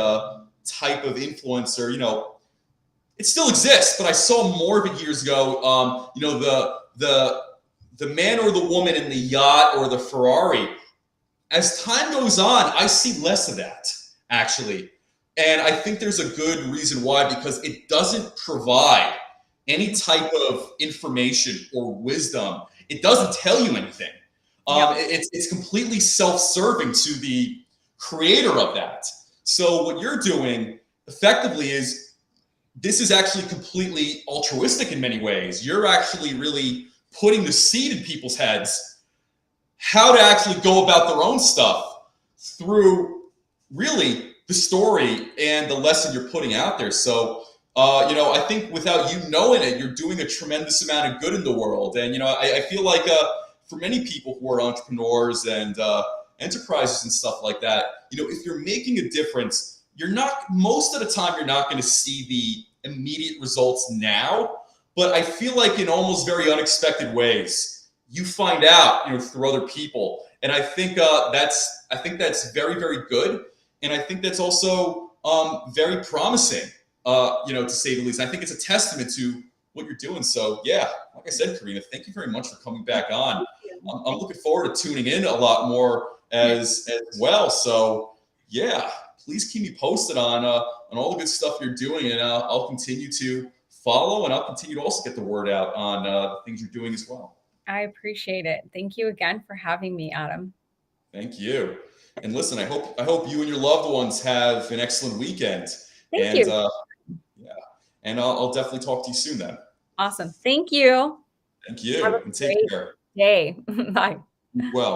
type of influencer, it still exists, but I saw more of it years ago. The man or the woman in the yacht or the Ferrari. As time goes on, I see less of that, actually. And I think there's a good reason why, because it doesn't provide any type of information or wisdom. It doesn't tell you anything. It's completely self-serving to the creator of that. So what you're doing effectively this is actually completely altruistic in many ways. You're actually really putting the seed in people's heads how to actually go about their own stuff through really the story and the lesson you're putting out there. So, I think without you knowing it, you're doing a tremendous amount of good in the world. And, I feel like for many people who are entrepreneurs and enterprises and stuff like that, if you're making a difference, most of the time, you're not going to see the immediate results now, but I feel like in almost very unexpected ways, you find out, through other people. And I think that's very, very good. And I think that's also very promising, to say the least. I think it's a testament to what you're doing. So yeah, like I said, Corina, thank you very much for coming back on. I'm looking forward to tuning in a lot more as well. So yeah, please keep me posted on all the good stuff you're doing, and I'll continue to follow, and I'll continue to also get the word out on the things you're doing as well. I appreciate it. Thank you again for having me, Adam. Thank you. And listen, I hope you and your loved ones have an excellent weekend. Thank you. And I'll definitely talk to you soon then. Awesome. Thank you. Thank you. Have a and take great care. day. Bye. Well.